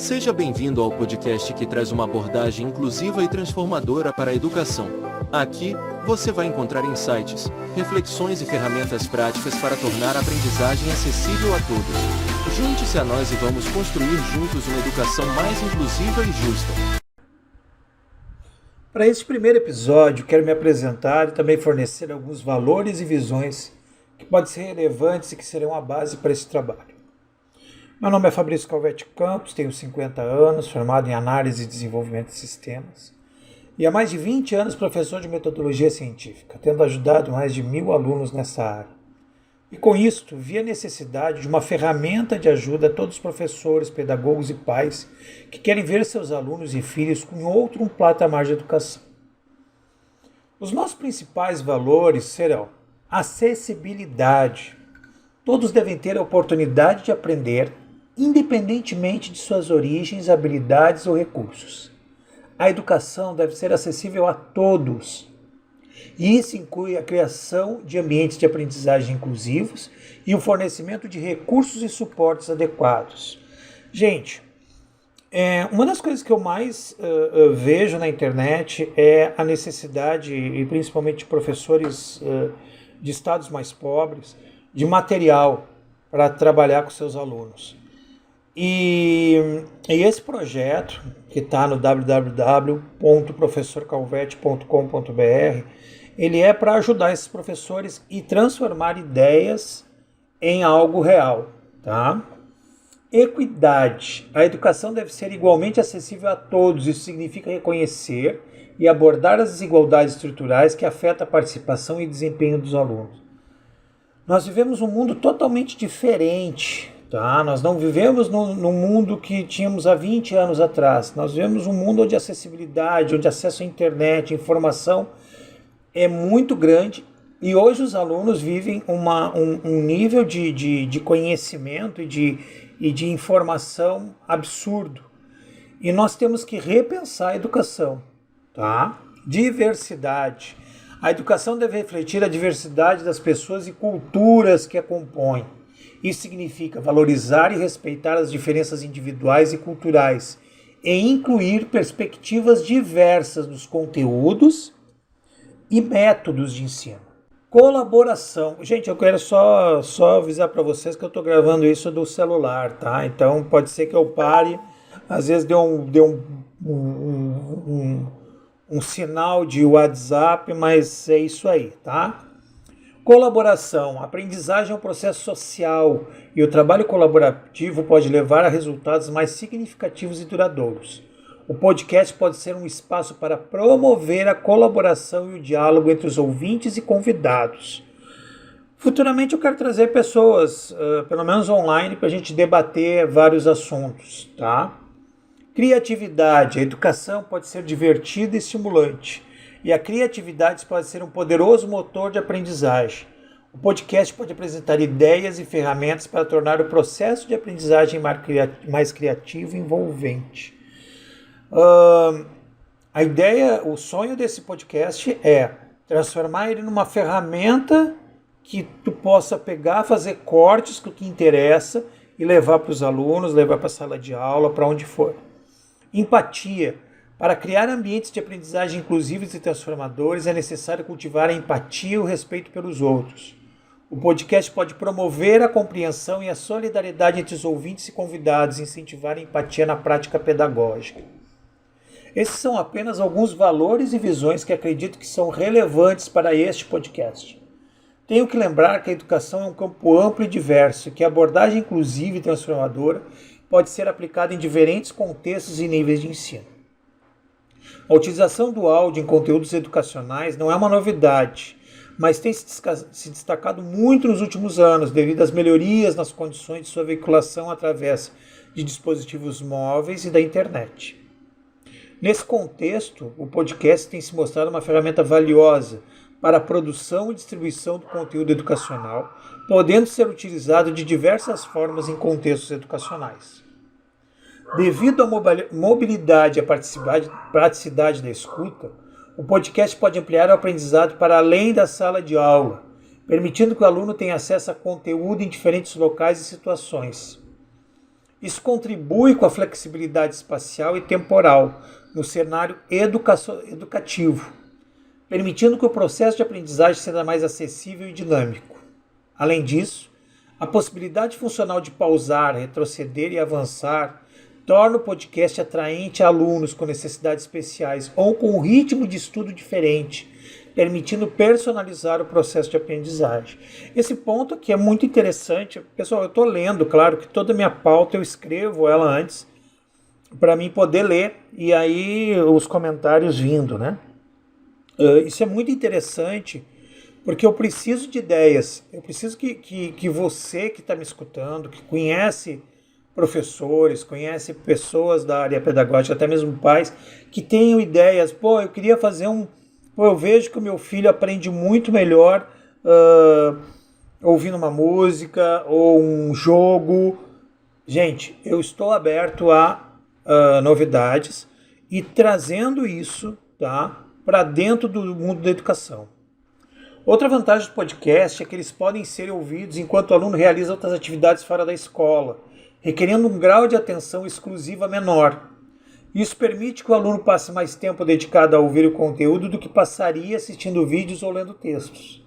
Seja bem-vindo ao podcast que traz uma abordagem inclusiva e transformadora para a educação. Aqui, você vai encontrar insights, reflexões e ferramentas práticas para tornar a aprendizagem acessível a todos. Junte-se a nós e vamos construir juntos uma educação mais inclusiva e justa. Para este primeiro episódio, quero me apresentar e também fornecer alguns valores e visões que podem ser relevantes e que serão a base para esse trabalho. Meu nome é Fabrício Calvetti Campos, tenho 50 anos, formado em análise e desenvolvimento de sistemas, e há mais de 20 anos professor de metodologia científica, tendo ajudado mais de 1.000 alunos nessa área. E com isto, vi a necessidade de uma ferramenta de ajuda a todos os professores, pedagogos e pais que querem ver seus alunos e filhos com outro patamar de educação. Os nossos principais valores serão acessibilidade. Todos devem ter a oportunidade de aprender, independentemente de suas origens, habilidades ou recursos. A educação deve ser acessível a todos. E isso inclui a criação de ambientes de aprendizagem inclusivos e o fornecimento de recursos e suportes adequados. Gente, uma das coisas que eu mais vejo na internet é a necessidade, e principalmente de professores de estados mais pobres, de material para trabalhar com seus alunos. E esse projeto, que está no www.professorcalvetti.com.br, ele é para ajudar esses professores e transformar ideias em algo real. Tá? Equidade. A educação deve ser igualmente acessível a todos. Isso significa reconhecer e abordar as desigualdades estruturais que afetam a participação e desempenho dos alunos. Nós vivemos um mundo totalmente diferente. Tá? Nós não vivemos no mundo que tínhamos há 20 anos atrás. Nós vivemos um mundo onde a acessibilidade, onde acesso à internet, informação é muito grande. E hoje os alunos vivem um nível de conhecimento e de informação absurdo. E nós temos que repensar a educação. Tá? Diversidade. A educação deve refletir a diversidade das pessoas e culturas que a compõem. Isso significa valorizar e respeitar as diferenças individuais e culturais e incluir perspectivas diversas nos conteúdos e métodos de ensino. Colaboração. Gente, eu quero só avisar para vocês que eu estou gravando isso do celular, tá? Então pode ser que eu pare, às vezes deu um sinal de WhatsApp, mas é isso aí, tá? Colaboração. A aprendizagem é um processo social e o trabalho colaborativo pode levar a resultados mais significativos e duradouros. O podcast pode ser um espaço para promover a colaboração e o diálogo entre os ouvintes e convidados. Futuramente eu quero trazer pessoas, pelo menos online, para a gente debater vários assuntos. Tá? Criatividade. A educação pode ser divertida e estimulante. E a criatividade pode ser um poderoso motor de aprendizagem. O podcast pode apresentar ideias e ferramentas para tornar o processo de aprendizagem mais criativo e envolvente. A ideia, o sonho desse podcast é transformar ele numa ferramenta que tu possa pegar, fazer cortes com o que interessa e levar para os alunos, levar para a sala de aula, para onde for. Empatia. Para criar ambientes de aprendizagem inclusivos e transformadores, é necessário cultivar a empatia e o respeito pelos outros. O podcast pode promover a compreensão e a solidariedade entre os ouvintes e convidados, incentivar a empatia na prática pedagógica. Esses são apenas alguns valores e visões que acredito que são relevantes para este podcast. Tenho que lembrar que a educação é um campo amplo e diverso, que a abordagem inclusiva e transformadora pode ser aplicada em diferentes contextos e níveis de ensino. A utilização do áudio em conteúdos educacionais não é uma novidade, mas tem se destacado muito nos últimos anos devido às melhorias nas condições de sua veiculação através de dispositivos móveis e da internet. Nesse contexto, o podcast tem se mostrado uma ferramenta valiosa para a produção e distribuição do conteúdo educacional, podendo ser utilizado de diversas formas em contextos educacionais. Devido à mobilidade e à praticidade da escuta, o podcast pode ampliar o aprendizado para além da sala de aula, permitindo que o aluno tenha acesso a conteúdo em diferentes locais e situações. Isso contribui com a flexibilidade espacial e temporal no cenário educativo, permitindo que o processo de aprendizagem seja mais acessível e dinâmico. Além disso, a possibilidade funcional de pausar, retroceder e avançar torna o podcast atraente a alunos com necessidades especiais ou com um ritmo de estudo diferente, permitindo personalizar o processo de aprendizagem. Esse ponto aqui é muito interessante. Pessoal, eu estou lendo, claro que toda a minha pauta eu escrevo ela antes, para mim poder ler, e aí os comentários vindo, né? Isso é muito interessante, porque eu preciso de ideias, eu preciso que você que está me escutando, que conhece professores, conhece pessoas da área pedagógica, até mesmo pais, que tenham ideias. Eu queria fazer eu vejo que o meu filho aprende muito melhor ouvindo uma música ou um jogo. Gente, eu estou aberto a novidades e trazendo isso, tá, para dentro do mundo da educação. Outra vantagem do podcast é que eles podem ser ouvidos enquanto o aluno realiza outras atividades fora da escola, requerendo um grau de atenção exclusiva menor. Isso permite que o aluno passe mais tempo dedicado a ouvir o conteúdo do que passaria assistindo vídeos ou lendo textos.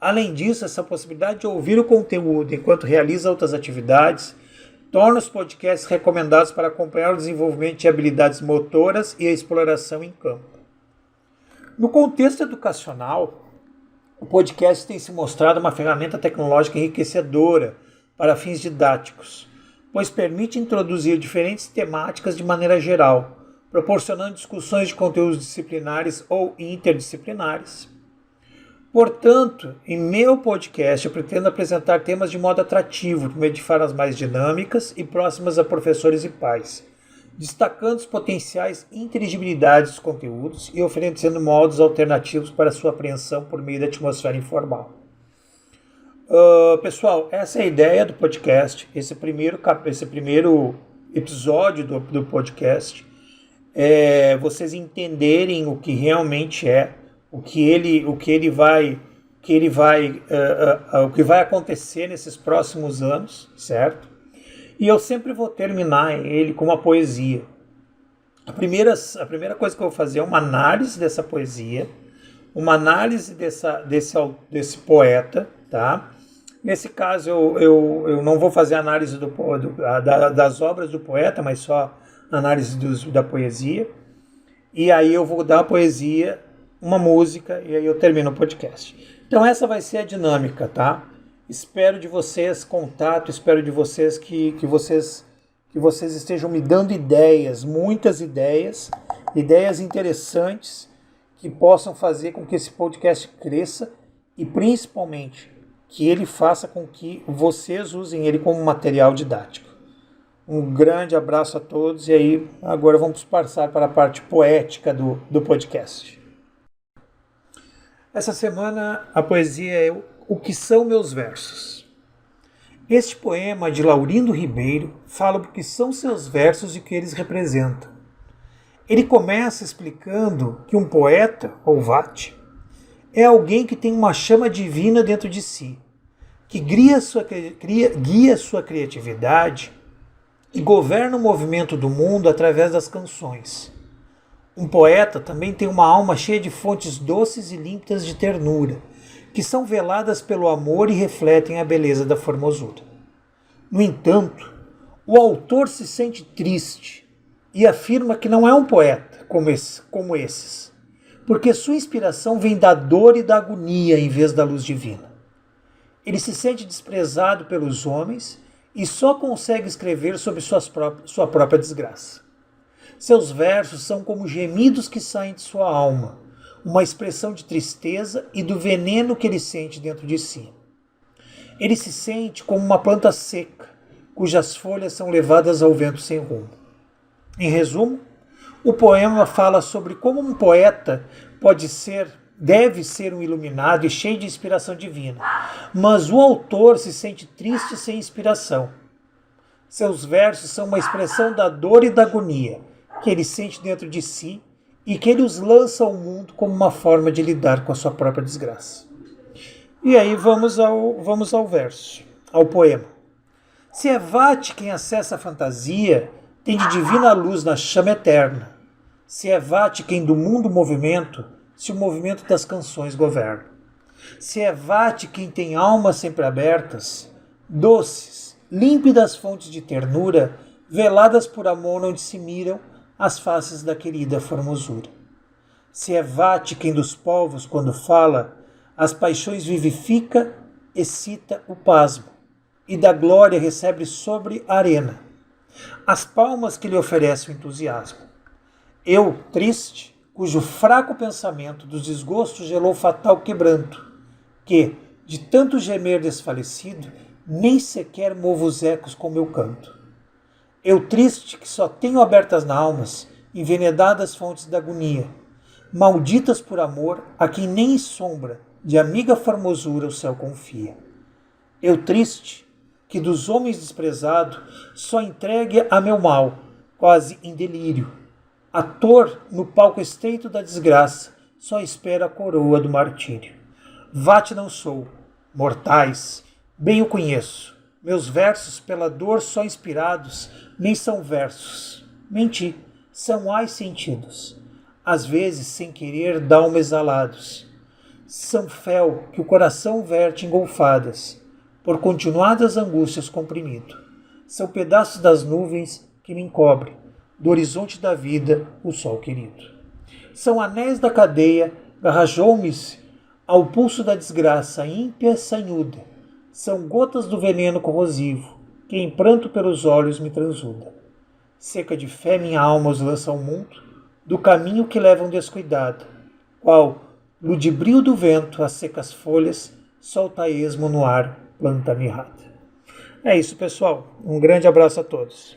Além disso, essa possibilidade de ouvir o conteúdo enquanto realiza outras atividades torna os podcasts recomendados para acompanhar o desenvolvimento de habilidades motoras e a exploração em campo. No contexto educacional, o podcast tem se mostrado uma ferramenta tecnológica enriquecedora para fins didáticos, pois permite introduzir diferentes temáticas de maneira geral, proporcionando discussões de conteúdos disciplinares ou interdisciplinares. Portanto, em meu podcast eu pretendo apresentar temas de modo atrativo, por meio de falas mais dinâmicas e próximas a professores e pais, destacando as potenciais inteligibilidades dos conteúdos e oferecendo modos alternativos para sua apreensão por meio da atmosfera informal. Pessoal, essa é a ideia do podcast, esse primeiro episódio do podcast, vocês entenderem o que realmente é, o que vai acontecer nesses próximos anos, certo? E eu sempre vou terminar ele com uma poesia. A primeira coisa que eu vou fazer é uma análise dessa poesia, uma análise desse poeta, tá? Nesse caso, eu não vou fazer análise das obras do poeta, mas só análise da poesia. E aí eu vou dar a poesia, uma música, e aí eu termino o podcast. Então essa vai ser a dinâmica, tá? Espero de vocês contato, espero de vocês que vocês estejam me dando ideias, muitas ideias interessantes que possam fazer com que esse podcast cresça e principalmente que ele faça com que vocês usem ele como material didático. Um grande abraço a todos e aí agora vamos passar para a parte poética do podcast. Essa semana a poesia é O que são meus versos. Este poema de Laurindo Ribeiro fala o que são seus versos e o que eles representam. Ele começa explicando que um poeta, ou vate, é alguém que tem uma chama divina dentro de si, que guia sua criatividade e governa o movimento do mundo através das canções. Um poeta também tem uma alma cheia de fontes doces e límpidas de ternura, que são veladas pelo amor e refletem a beleza da formosura. No entanto, o autor se sente triste e afirma que não é um poeta como esses, porque sua inspiração vem da dor e da agonia em vez da luz divina. Ele se sente desprezado pelos homens e só consegue escrever sobre sua própria desgraça. Seus versos são como gemidos que saem de sua alma, uma expressão de tristeza e do veneno que ele sente dentro de si. Ele se sente como uma planta seca, cujas folhas são levadas ao vento sem rumo. Em resumo, o poema fala sobre como um poeta deve ser um iluminado e cheio de inspiração divina, mas o autor se sente triste sem inspiração. Seus versos são uma expressão da dor e da agonia que ele sente dentro de si e que ele os lança ao mundo como uma forma de lidar com a sua própria desgraça. E aí vamos ao verso, ao poema. Se é vate quem acessa a fantasia, tem de divina luz na chama eterna. Se é vate quem do mundo movimento, se o movimento das canções governa. Se é vate quem tem almas sempre abertas, doces, límpidas fontes de ternura, veladas por amor onde se miram as faces da querida formosura. Se é vate quem dos povos, quando fala, as paixões vivifica, excita o pasmo, e da glória recebe sobre a arena as palmas que lhe oferece o entusiasmo. Eu, triste, cujo fraco pensamento dos desgostos gelou fatal quebranto, que, de tanto gemer desfalecido, nem sequer movo os ecos com meu canto. Eu triste, que só tenho abertas na almas envenenadas fontes da agonia, malditas por amor a quem nem em sombra de amiga formosura o céu confia. Eu triste, que dos homens desprezado só entregue a meu mal, quase em delírio. Ator no palco estreito da desgraça, só espera a coroa do martírio. Vate não sou, mortais, bem o conheço. Meus versos pela dor só inspirados, nem são versos. Menti, são ais sentidos. Às vezes, sem querer, d'alma exalados. São fel que o coração verte engolfadas, por continuadas angústias comprimido. São pedaços das nuvens que me encobrem, do horizonte da vida, o sol querido. São anéis da cadeia, garrajou-me-se ao pulso da desgraça ímpia sanhuda. São gotas do veneno corrosivo, que em pranto pelos olhos me transuda. Seca de fé minha alma os lança ao mundo, do caminho que levam descuidado, qual, ludibrio do vento, as secas folhas, solta a esmo no ar, planta mirrada. É isso, pessoal. Um grande abraço a todos.